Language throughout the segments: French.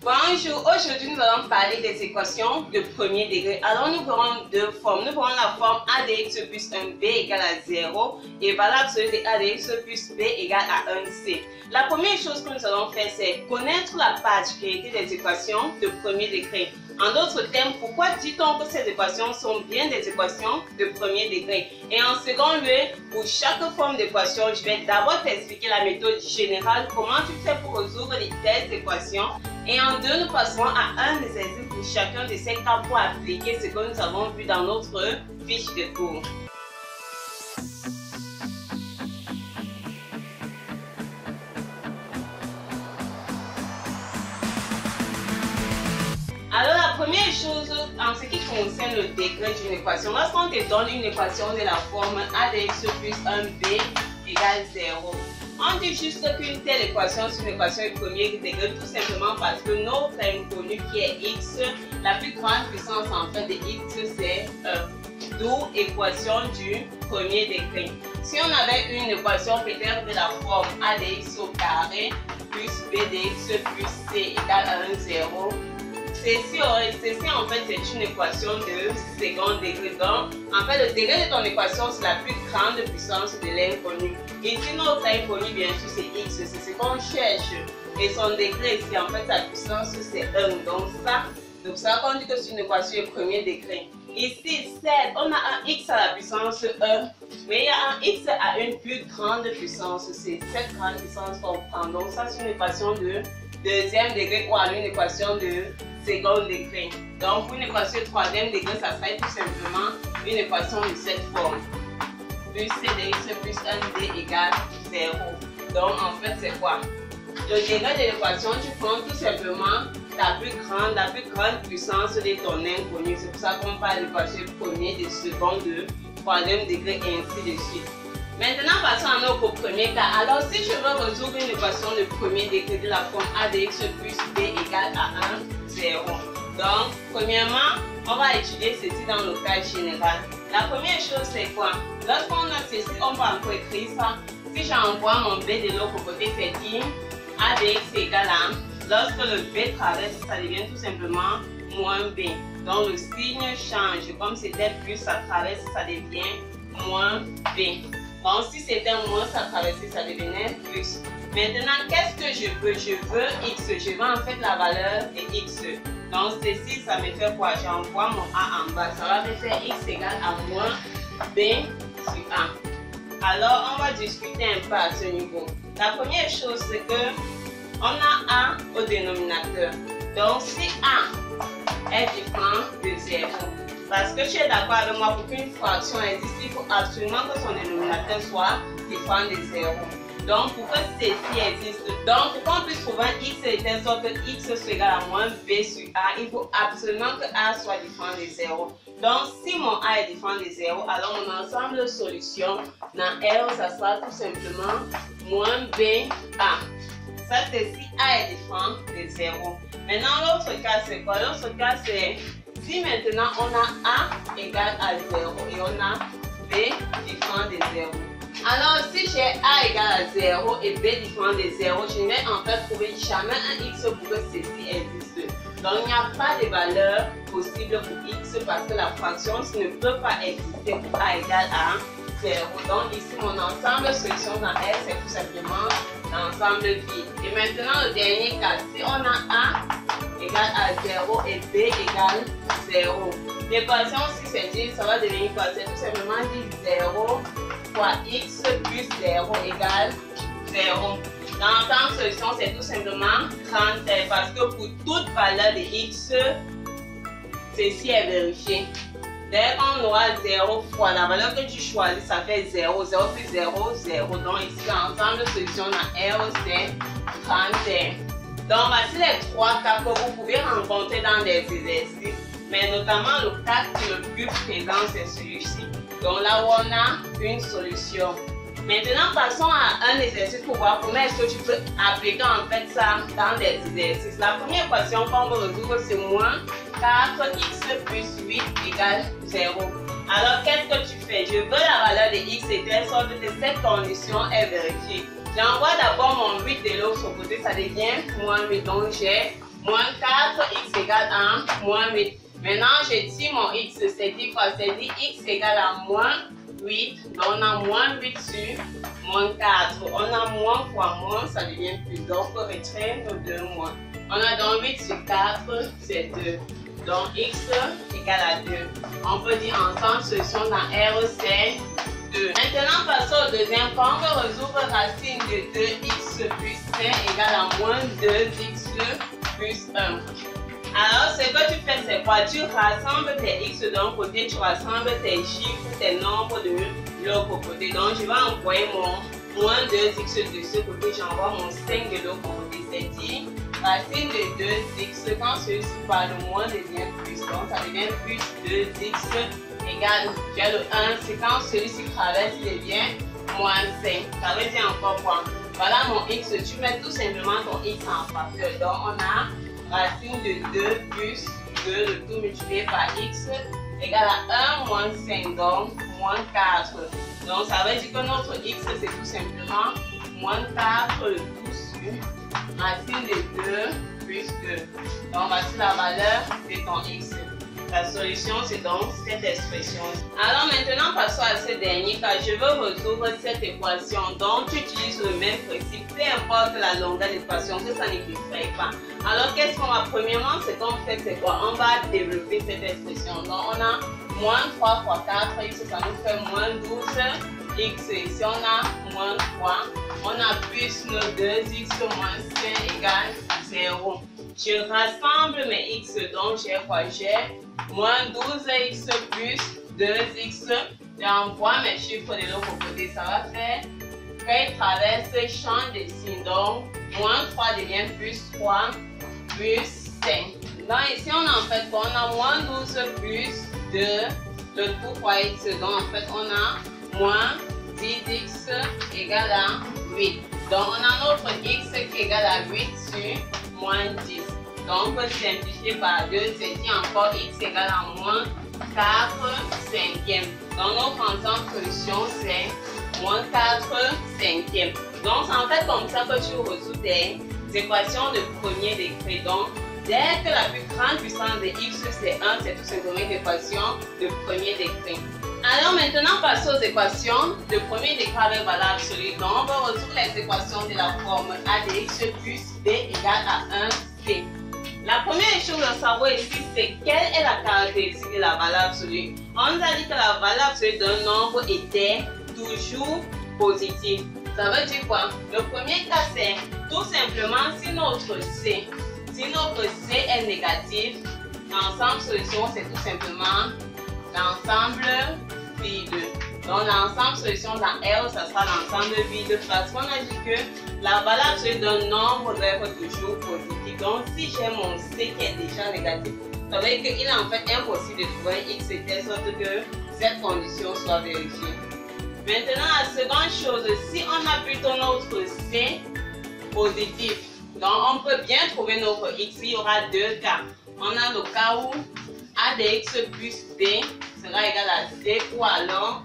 Bonjour, aujourd'hui nous allons parler des équations de premier degré. Alors nous verrons deux formes. Nous verrons la forme a de x plus 1b égale à 0 et valable celui de a de x plus b égale à 1c. La première chose que nous allons faire, c'est connaître la particularité des équations de premier degré. En d'autres termes, pourquoi dit-on que ces équations sont bien des équations de premier degré? Et en second lieu, pour chaque forme d'équation, je vais d'abord t'expliquer la méthode générale, comment tu fais pour résoudre les telles équations. Et en deux, nous passerons à un exercice pour chacun de ces cas pour appliquer ce que nous avons vu dans notre fiche de cours. Alors la première chose en ce qui concerne le degré d'une équation, lorsqu'on te donne une équation de la forme a de x plus 1b égale 0, on dit juste qu'une telle équation c'est une équation de premier degré tout simplement parce que notre inconnu qui est x, la plus grande puissance en fait de x c'est 1. D'où équation du premier degré. Si on avait une équation peut-être de la forme a de x au carré plus b de x plus c égale à 1, 0, ceci en fait c'est une équation de second degré. Donc en fait le degré de ton équation c'est la plus grande puissance de l'inconnu. Ici notre inconnu bien sûr c'est x, c'est ce qu'on cherche. Et son degré ici en fait sa puissance c'est 1. Donc ça qu'on dit que c'est une équation de premier degré. Ici certes on a un x à la puissance 1, mais il y a un x à une plus grande puissance. C'est cette grande puissance qu'on prend. Donc ça c'est une équation de deuxième degré ou alors une équation de second degré. Donc pour une équation de troisième degré, ça serait tout simplement une équation de cette forme. Plus c de x plus 1d égale 0. Donc en fait c'est quoi? Le degré de l'équation, tu prends tout simplement la plus grande puissance de ton inconnu. C'est pour ça qu'on parle d'équation de premier, de second, de troisième degré et ainsi de suite. Maintenant, passons à notre premier cas. Alors, si je veux résoudre une équation de premier degré de la forme a de x plus b égale à 1, 0. Donc, premièrement, on va étudier ceci dans le cas général. La première chose, c'est quoi? Lorsqu'on a ceci, on va encore écrire ça. Si j'envoie mon b de l'autre côté, c'est dire a de x égale à 1. Lorsque le b traverse, ça devient tout simplement moins b. Donc, le signe change. Comme c'était plus, ça traverse, ça devient moins b. Donc, si c'était moins, ça traversait, ça devenait plus. Maintenant, qu'est-ce que je veux? Je veux x. Je veux en fait la valeur de x. Donc, ceci, ça me fait quoi? J'envoie mon a en bas. Ça va me faire x égale à moins b sur a. Alors, on va discuter un peu à ce niveau. La première chose, c'est que on a a au dénominateur. Donc, si a est différent de 0, parce que tu es d'accord avec moi, pour qu'une fraction existe, il faut absolument que son dénominateur soit différent de 0. Donc, pour que ceci existe, donc pour qu'on puisse trouver un x de telle sorte que x soit égal à moins b sur a, il faut absolument que a soit différent de 0. Donc, si mon a est différent de 0, alors mon ensemble de solutions dans R, ça sera tout simplement moins b a. Ça, c'est si a est différent de 0. Maintenant, l'autre cas, c'est quoi? L'autre cas, c'est si maintenant on a a égale à 0 et on a b différent de 0. Alors si j'ai a égale à 0 et b différent de 0, je ne vais en fait trouver jamais un x pour que ceci existe. Donc il n'y a pas de valeur possible pour x parce que la fraction ne peut pas exister pour a égale à 0. Donc ici mon ensemble de solutions dans R c'est tout simplement l'ensemble vide. Et maintenant le dernier cas, si on a a égale à 0 et b égale 0. L'équation si c'est dit, ça va devenir quoi? C'est tout simplement dire 0 fois x plus 0 égale 0. L'ensemble solution c'est tout simplement 30 parce que pour toute valeur de x, ceci est vérifié. Dès qu'on aura 0 fois la valeur que tu choisis, ça fait 0. 0 plus 0, 0. Donc ici l'ensemble de solution dans R c'est 31. Donc, voici les trois cas que vous pouvez rencontrer dans des exercices, mais notamment le cas le plus présent, c'est celui-ci. Donc, là où on a une solution. Maintenant, passons à un exercice pour voir comment est-ce que tu peux appliquer en fait ça dans des exercices. La première équation qu'on va résoudre, c'est moins 4x plus 8 égale 0. Alors, qu'est-ce que tu sorte que cette condition est vérifiée. J'envoie d'abord mon 8 de l'autre côté, ça devient moins 8. Donc j'ai moins 4, x égale 1, moins 8. Maintenant, je tire mon x, c'est dit quoi? C'est dit x égale à moins 8. Donc on a moins 8 sur moins 4. On a moins fois moins, ça devient plus. Donc on retrait nos deux moins. On a donc 8 sur 4, c'est 2. Donc x égale à 2. On peut dire ensemble, solution dans R, c'est 2. Maintenant, passons au deuxième. Quand on veut résoudre racine de 2x plus 5 égale à moins 2x plus 1. Alors, ce que tu fais, c'est quoi? Tu rassembles tes x d'un côté, tu rassembles tes chiffres, tes nombres de l'autre côté. Donc, je vais envoyer mon moins 2x de ce côté, j'envoie mon 5 de l'autre côté. C'est dit, racine de 2x, quand celui-ci par le moins devient plus, donc ça devient plus 2x égale, j'ai le 1, c'est quand celui-ci traverse, il devient moins 5. Ça veut dire encore quoi? Voilà mon x, tu mets tout simplement ton x en facteur. Donc on a racine de 2 plus 2, le tout multiplié par x, égale à 1 moins 5, donc moins 4. Donc ça veut dire que notre x, c'est tout simplement moins 4, le tout sur racine de 2 plus 2. Donc voici la valeur de ton x. La solution, c'est donc cette expression. Alors maintenant, passons à ce dernier cas. Je veux résoudre cette équation. Donc, tu utilises le même principe, peu importe la longueur de l'équation, que ça ne diffère pas. Alors, qu'est-ce qu'on va? Premièrement, ce qu'on fait, c'est quoi? On va développer cette expression. Donc, on a moins 3 fois 4, x, ça nous fait moins 12, x. Si on a moins 3, on a plus nos 2x moins 5 égale 0. Je rassemble mes x, donc j'ai quoi? J'ai moins 12x plus 2x. J'envoie mes chiffres de l'autre côté. Ça va faire qu'il traverse champ de signes. Donc, moins 3 devient plus 3 plus 5. Donc, ici, on a en fait quoi? On a moins 12 plus 2, le tout fois x. Donc, en fait, on a moins 10x égale à 8. Donc, on a notre x qui est égal à 8 sur moins 10. Donc, on peut simplifier par 2, c'est dit encore x égale à moins 4 cinquièmes. Donc, notre ensemble solution, c'est moins 4 cinquièmes. Donc, c'est en fait comme ça que tu résous tes équations de premier degré. Donc, dès que la plus grande puissance de x, c'est 1, c'est tout simplement une équation de premier degré. Alors maintenant, passons aux équations de premier degré avec valeur absolue. Donc, on va résoudre les équations de la forme a de x plus b égale à 1c. La première chose à savoir ici, c'est quelle est la caractéristique de la valeur absolue. On nous a dit que la valeur absolue d'un nombre était toujours positive. Ça veut dire quoi? Le premier cas, c'est tout simplement si notre C est négatif, l'ensemble solution, c'est tout simplement l'ensemble vide. Donc l'ensemble solution dans R, ça sera l'ensemble vide parce qu'on a dit que la valeur absolue d'un nombre doit être toujours positive. Donc si j'ai mon C qui est déjà négatif, ça veut dire qu'il est en fait impossible de trouver un X de telle sorte que cette condition soit vérifiée. Maintenant, la seconde chose, si on a plutôt notre C positif, donc on peut bien trouver notre X. Il y aura deux cas. On a le cas où A de X plus B sera égal à C, ou alors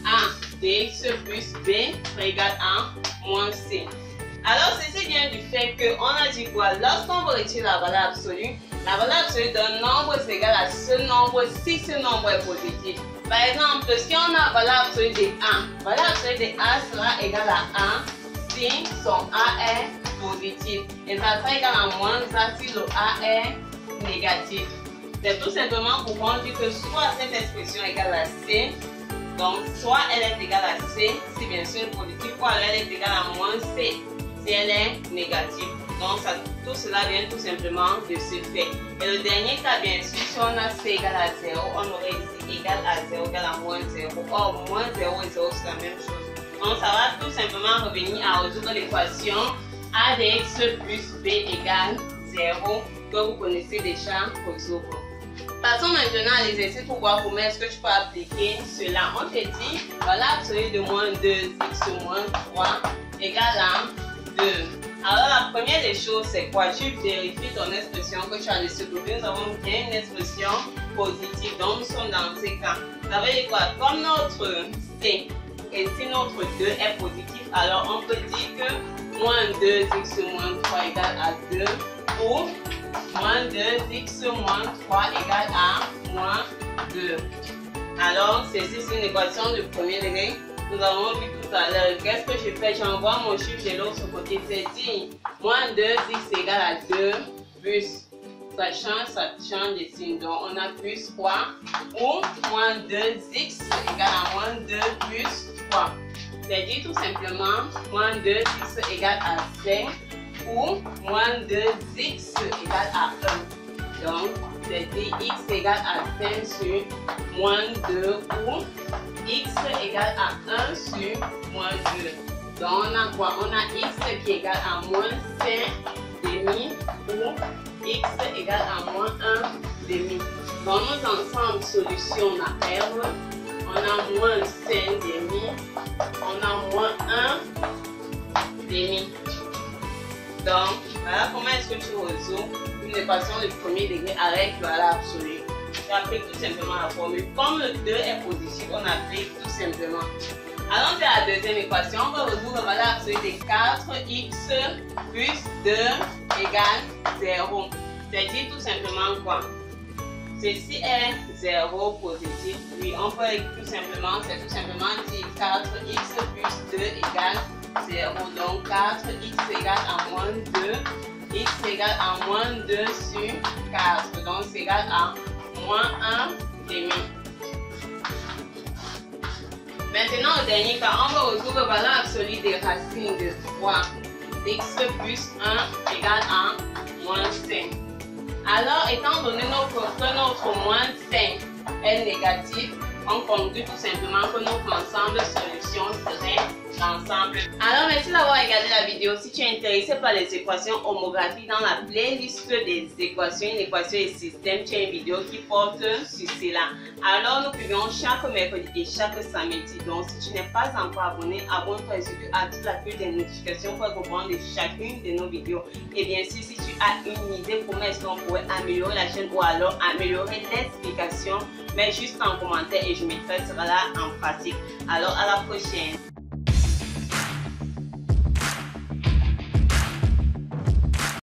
A de X plus B sera égal à moins C. Alors ceci vient du fait qu'on a dit quoi? Lorsqu'on veut retirer la valeur absolue d'un nombre est égal à ce nombre si ce nombre est positif. Par exemple, si on a valeur absolue de A, valeur absolue de A sera égale à 1 si son A est positif. Et ça sera égal à moins A si le A est négatif. C'est tout simplement pour qu'on dise que soit cette expression est égale à C, donc soit elle est égale à C si bien sûr positif, ou alors elle est égale à moins C si elle est négative. Donc tout cela vient tout simplement de ce fait. Et le dernier cas, bien sûr, si on a C égale à 0, on aurait ici égal à 0 égale à moins 0. Or, moins 0 et 0 c'est la même chose. Donc ça va tout simplement revenir à résoudre l'équation A de X plus B égale 0 que vous connaissez déjà résoudre. Passons maintenant à l'exercice pour voir comment est-ce que tu peux appliquer cela. On te dit, voilà absolue de moins 2x moins 3 égale à 2. Alors la première des choses, c'est quoi? Tu vérifies ton expression que tu as de ce côté. Nous avons bien une expression positive. Donc nous sommes dans ces cas. Ça veut dire quoi? Comme notre C Et si notre 2 est positif, alors on peut dire que moins 2x moins 3 égale à 2 ou moins 2x moins 3 égale à moins 2. Alors, ceci c'est une équation de premier degré. Nous avons vu tout à l'heure. Qu'est-ce que je fais? J'envoie mon chiffre de l'autre côté. C'est dit moins 2x égale à 2 plus. Ça change de signe. Donc, on a plus 3 ou moins 2x égale à moins 2 plus 3. C'est dit tout simplement moins 2x égale à 5 ou moins 2x égale à 1. Donc, c'est dit x égale à 5 sur moins 2 ou x égale à 1 sur moins 2. Donc, on a quoi? On a x qui est égal à moins 5 demi ou x égale à moins 1 demi. Dans nos ensembles solutions on a R, on a moins 5 demi, on a moins 1 demi. Donc, voilà comment est-ce que tu résous une équation de premier degré avec valeur absolue. Tu appliques tout simplement la formule. Comme le 2 est positif, on applique tout simplement. Allons vers la deuxième équation. On va résoudre la valeur absolue de 4x plus 2 égale 0. C'est-à-dire tout simplement quoi? Ceci est 0 positif. Oui, on peut tout simplement, c'est tout simplement dire 4x plus 2 égale 0. Donc 4x égale à moins 2. X égale à moins 2 sur 4. Donc c'est égal à moins 1 demi. Maintenant, au dernier cas, on va résoudre la valeur absolue des racines de 3. X plus 1 égale à moins 5. Alors, étant donné que notre moins 5 est négatif, on conclut tout simplement que notre ensemble solution serait l'ensemble. Alors, merci d'avoir regardé la vidéo. Si tu es intéressé par les équations homographiques, dans la playlist des équations, une équation et système, tu as une vidéo qui porte sur cela. Alors, nous publions chaque mercredi et chaque samedi. Donc, si tu n'es pas encore abonné, abonne-toi et surtout active la cloche des notifications pour être au courant de chacune de nos vidéos. Et bien sûr, si tu as une idée comment est-ce qu'on pourrait améliorer la chaîne ou alors améliorer l'explication, mets juste en commentaire et je mettrai cela en pratique. Alors, à la prochaine.